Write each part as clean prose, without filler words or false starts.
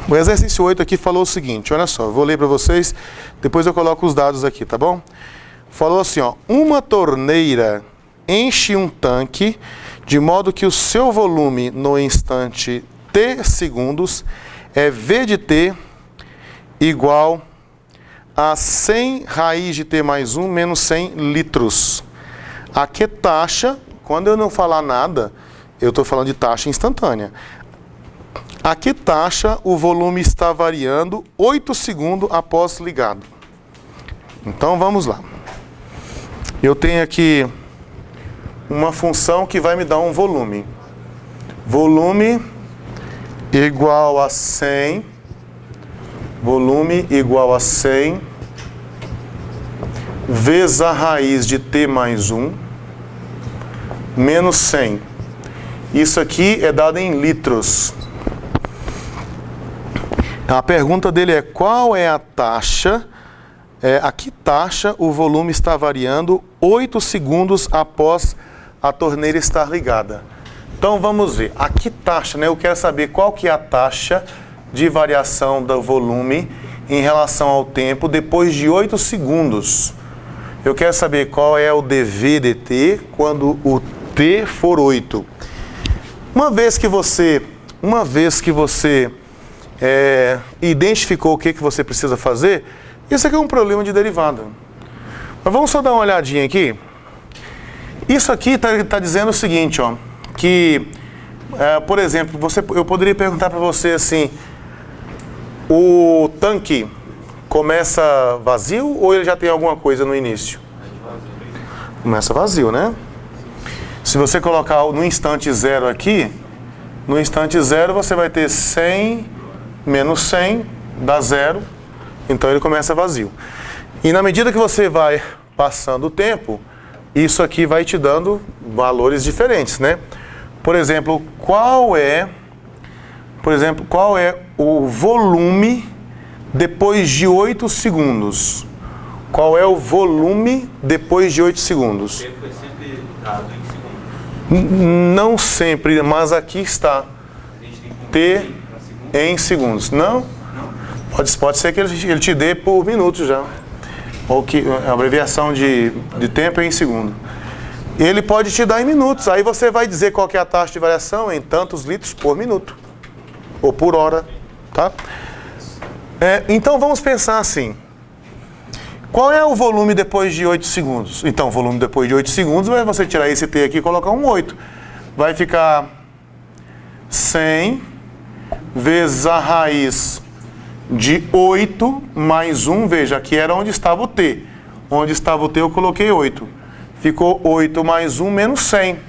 O exercício 8 aqui falou o seguinte, olha só, vou ler para vocês, depois eu coloco os dados aqui, tá bom? Falou assim, ó, uma torneira enche um tanque de modo que o seu volume no instante t segundos é V de t igual a 100 raiz de t mais 1 menos 100 litros. A que taxa, quando eu não falar nada, eu estou falando de taxa instantânea. A que taxa o volume está variando 8 segundos após ligado? Então vamos lá. Eu tenho aqui uma função que vai me dar um volume. Volume igual a 100. Volume igual a 100 vezes a raiz de t mais 1 menos 100. Isso aqui é dado em litros. A pergunta dele é qual é a taxa, a que taxa o volume está variando 8 segundos após a torneira estar ligada. Então vamos ver, a que taxa, né? Eu quero saber qual que é a taxa de variação do volume em relação ao tempo depois de 8 segundos. Eu quero saber qual é o dV dt quando o t for 8. Uma vez que você identificou o que você precisa fazer, isso aqui é um problema de derivada. Mas vamos só dar uma olhadinha aqui. Isso aqui está dizendo o seguinte, ó, que, por exemplo, eu poderia perguntar para você assim, o tanque começa vazio ou ele já tem alguma coisa no início? Começa vazio, né? Se você colocar no instante zero aqui, no instante zero você vai ter 100 menos 100 dá zero, então ele começa vazio. E na medida que você vai passando o tempo, isso aqui vai te dando valores diferentes, né? Por exemplo, qual é o volume depois de 8 segundos? Qual é o volume depois de 8 segundos? O tempo foi sempre dado em segundos. Não sempre, mas aqui está. T em segundos. Não? Pode ser que ele te dê por minutos já. Ou que a abreviação de tempo é em segundo. Ele pode te dar em minutos. Aí você vai dizer qual que é a taxa de variação em tantos litros por minuto. Ou por hora. Tá? Então vamos pensar assim. Qual é o volume depois de 8 segundos? Então, o volume depois de 8 segundos, vai você tirar esse T aqui e colocar um 8. Vai ficar 100 vezes a raiz de 8 mais 1. Veja, aqui era onde estava o T. Onde estava o T eu coloquei 8. Ficou 8 mais 1 menos 100.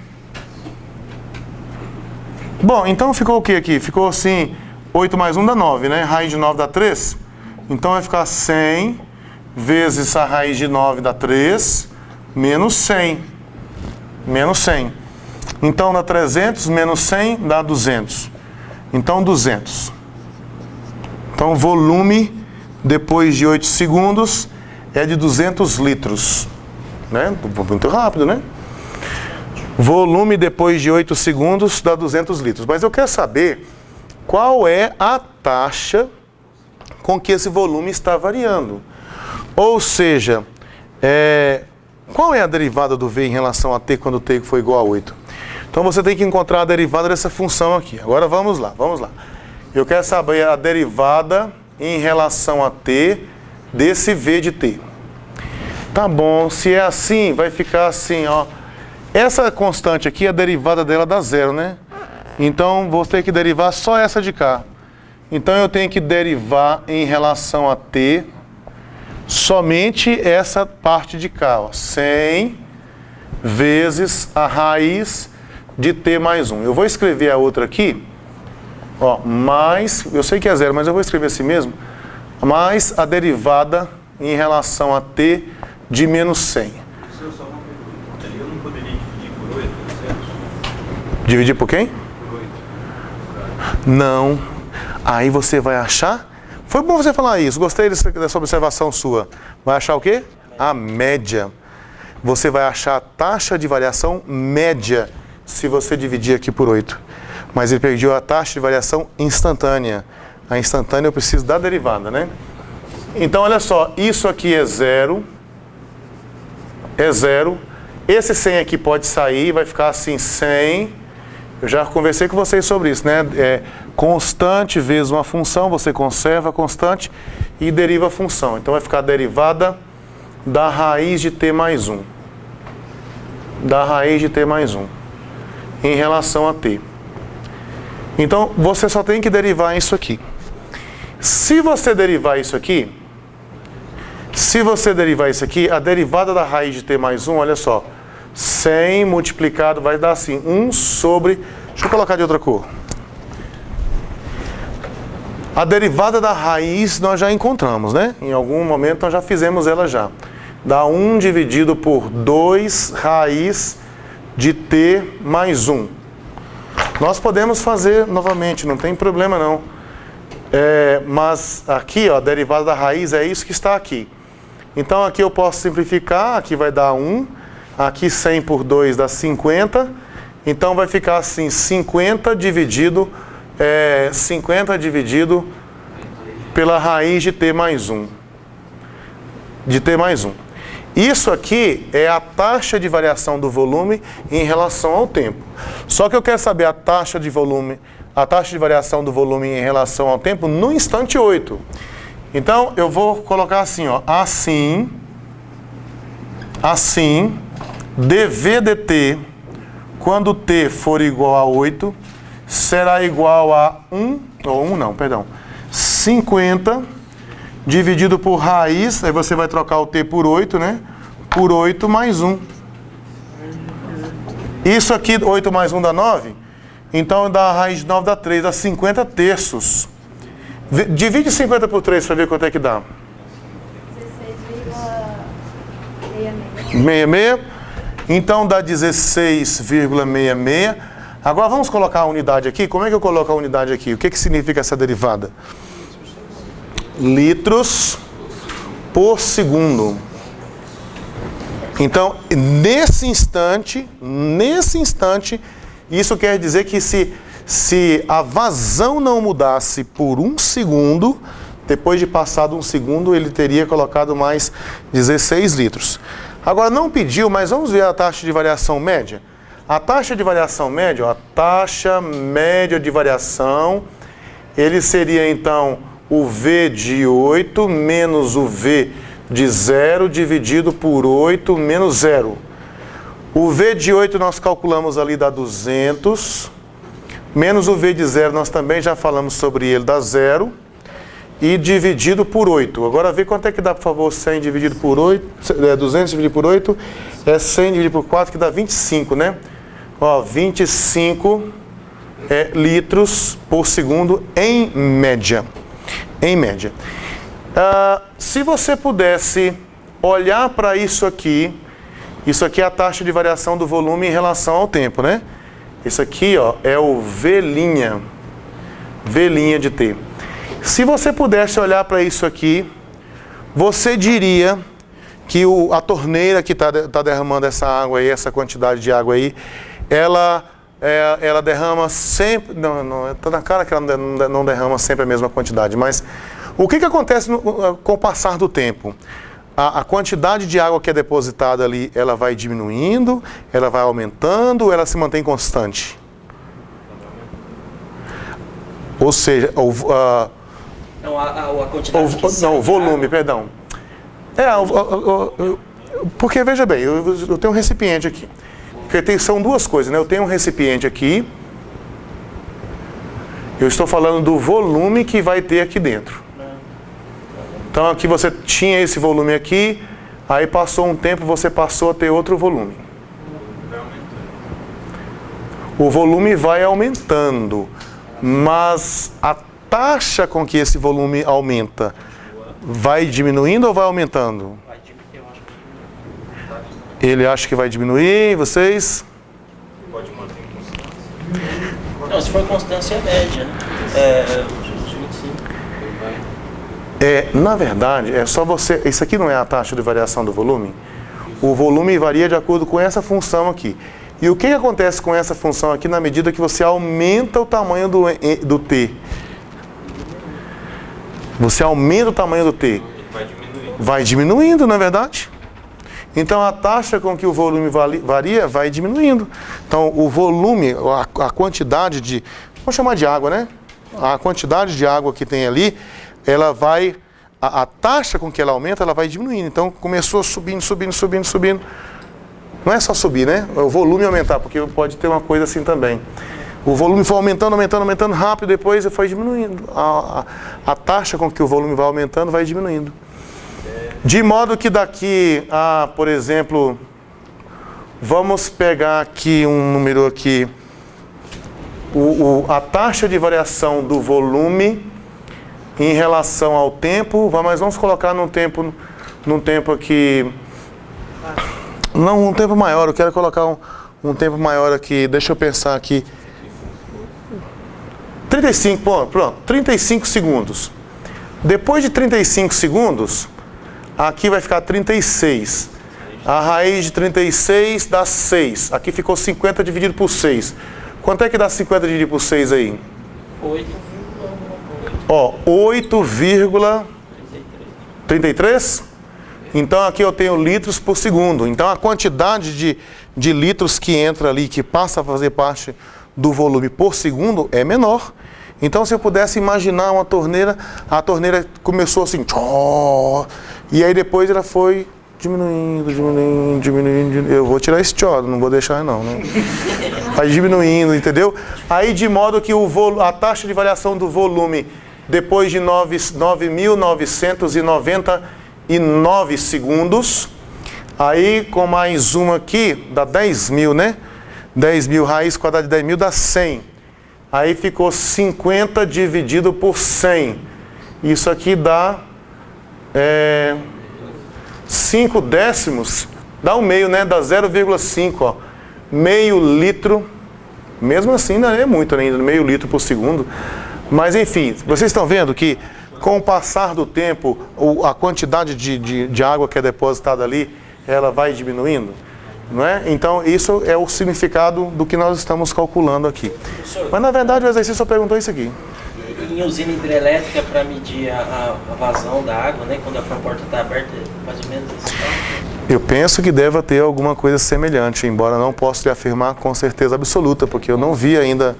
Bom, então ficou o que aqui? Ficou assim, 8 mais 1 dá 9, né? Raiz de 9 dá 3. Então vai ficar 100 vezes a raiz de 9 dá 3, menos 100. Menos 100. Então dá 300, menos 100 dá 200. Então 200. Então o volume depois de 8 segundos é de 200 litros. Né? Muito rápido, né? Volume depois de 8 segundos dá 200 litros. Mas eu quero saber qual é a taxa com que esse volume está variando. Ou seja, qual é a derivada do V em relação a t quando t for igual a 8? Então você tem que encontrar a derivada dessa função aqui. Agora vamos lá. Eu quero saber a derivada em relação a t desse V de t. Tá bom, se é assim, vai ficar assim, ó. Essa constante aqui, a derivada dela dá zero, né? Então vou ter que derivar só essa de cá. Então eu tenho que derivar em relação a t somente essa parte de cá, ó, 100 vezes a raiz de t mais 1. Eu vou escrever a outra aqui, ó, mais, eu sei que é zero, mas eu vou escrever assim mesmo, mais a derivada em relação a t de menos 100. Só uma pergunta, eu não poderia dividir por 8, certo? Dividir por quem? Por 8. Não. Aí você vai achar... Foi bom você falar isso, gostei dessa observação sua. Vai achar o quê? A média. Você vai achar a taxa de variação média se você dividir aqui por 8. Mas ele pediu a taxa de variação instantânea. A instantânea eu preciso da derivada, né? Então, olha só, isso aqui é zero. É zero. Esse 100 aqui pode sair, vai ficar assim 100. Eu já conversei com vocês sobre isso, né? É constante vezes uma função, você conserva a constante e deriva a função. Então vai ficar a derivada da raiz de t mais 1. Da raiz de t mais 1 em relação a t. Então você só tem que derivar isso aqui. Se você derivar isso aqui, a derivada da raiz de t mais 1, olha só, 100 multiplicado vai dar assim, 1 sobre... Deixa eu colocar de outra cor. A derivada da raiz nós já encontramos, né? Em algum momento nós já fizemos ela já. Dá 1 dividido por 2 raiz de t mais 1. Nós podemos fazer novamente, não tem problema não. Mas aqui, ó, a derivada da raiz é isso que está aqui. Então aqui eu posso simplificar, aqui vai dar 1. Aqui 100 por 2 dá 50. Então vai ficar assim, 50 dividido pela raiz de t mais 1. De t mais 1. Isso aqui é a taxa de variação do volume em relação ao tempo. Só que eu quero saber a taxa de variação do volume em relação ao tempo no instante 8. Então eu vou colocar assim, ó, assim, dv dt, quando t for igual a 8, será igual a 50 dividido por raiz, aí você vai trocar o t por 8, né? Por 8 mais 1. Isso aqui, 8 mais 1 dá 9, então dá a raiz de 9 dá 3, dá 50 terços. Divide 50 por 3 para ver quanto é que dá. 66. Então dá 16,66. Agora vamos colocar a unidade aqui. Como é que eu coloco a unidade aqui? O que significa essa derivada? Litros por segundo. Então, nesse instante, isso quer dizer que se a vazão não mudasse por 1 segundo, depois de passado 1 segundo, ele teria colocado mais 16 litros. Agora, não pediu, mas vamos ver a taxa de variação média. A taxa de variação média, ó, a taxa média de variação, ele seria então o V de 8 menos o V de 0 dividido por 8 menos 0. O V de 8 nós calculamos ali dá 200, menos o V de 0 nós também já falamos sobre ele, dá 0. E dividido por 8. Agora vê quanto é que dá, por favor, 100 dividido por 8, 200 dividido por 8, é 100 dividido por 4, que dá 25, né? Ó, 25 litros por segundo em média. Em média. Se você pudesse olhar para isso aqui é a taxa de variação do volume em relação ao tempo, né? Isso aqui, ó, é o V' de T. Se você pudesse olhar para isso aqui, você diria que a torneira que está derramando essa água aí, essa quantidade de água aí, ela derrama sempre... Não, está na cara que ela não derrama sempre a mesma quantidade, mas o que acontece com o passar do tempo? A quantidade de água que é depositada ali, ela vai diminuindo, ela vai aumentando, ou ela se mantém constante? Ou seja, a quantidade o volume, perdão. Porque, veja bem, eu tenho um recipiente aqui. Porque são duas coisas, né? Eu tenho um recipiente aqui. Eu estou falando do volume que vai ter aqui dentro. Então, aqui você tinha esse volume aqui. Aí passou um tempo, você passou a ter outro volume. O volume vai aumentando. Mas a taxa com que esse volume aumenta vai diminuindo ou vai aumentando? Vai diminuir, eu acho. Ele acha que vai diminuir, vocês? Pode manter constância. Não, se for constância média, né? Na verdade, é só você... Isso aqui não é a taxa de variação do volume? O volume varia de acordo com essa função aqui. E o que acontece com essa função aqui na medida que você aumenta o tamanho do T? Você aumenta o tamanho do T. Ele vai diminuindo. Vai diminuindo, não é verdade? Então a taxa com que o volume varia vai diminuindo. Então o volume, a quantidade de... Vamos chamar de água, né? A quantidade de água que tem ali, ela vai... A taxa com que ela aumenta, ela vai diminuindo. Então começou subindo, subindo, subindo, subindo. Não é só subir, né? O volume aumentar, porque pode ter uma coisa assim também. O volume foi aumentando, aumentando, aumentando rápido, depois foi diminuindo. A taxa com que o volume vai aumentando, vai diminuindo. De modo que daqui a, por exemplo, vamos pegar aqui um número aqui. A taxa de variação do volume em relação ao tempo, mas vamos colocar num tempo aqui... Não, um tempo maior, eu quero colocar um tempo maior aqui, deixa eu pensar aqui. 35, pronto, 35 segundos. Depois de 35 segundos, aqui vai ficar 36. A raiz de 36 dá 6. Aqui ficou 50 dividido por 6. Quanto é que dá 50 dividido por 6 aí? 8,1. Ó, 8,33? Então aqui eu tenho litros por segundo. Então a quantidade de litros que entra ali, que passa a fazer parte do volume por segundo, é menor. Então se eu pudesse imaginar uma torneira, a torneira começou assim, tchó, e aí depois ela foi diminuindo, diminuindo, diminuindo. Eu vou tirar esse tchó, não vou deixar não, né? Vai diminuindo, entendeu? Aí de modo que a taxa de variação do volume, depois de 9.999 segundos, aí com mais uma aqui, dá 10.000, né? 10.000, raiz quadrada de 10.000 dá 100. Aí ficou 50 dividido por 100. Isso aqui dá 5 décimos, dá um meio, né? Dá 0,5, ó. Meio litro. Mesmo assim, não é muito ainda, meio litro por segundo. Mas enfim, vocês estão vendo que com o passar do tempo, a quantidade de água que é depositada ali, ela vai diminuindo, não é? Então, isso é o significado do que nós estamos calculando aqui. Mas, na verdade, o exercício só perguntou isso aqui. Em usina hidrelétrica, para medir a vazão da água, né, quando a comporta está aberta, mais ou menos assim. Eu penso que deva ter alguma coisa semelhante, embora não possa lhe afirmar com certeza absoluta, porque eu não vi ainda...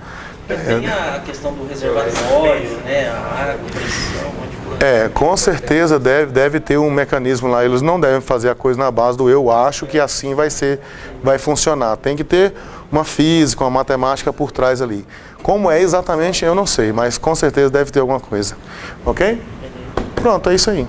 Tem a questão do reservatório, né, a água, a pressão, com certeza deve ter um mecanismo lá. Eles não devem fazer a coisa na base do eu acho que assim vai funcionar. Tem que ter uma física, uma matemática por trás ali. Como é exatamente, eu não sei, mas com certeza deve ter alguma coisa. Ok? Pronto, é isso aí.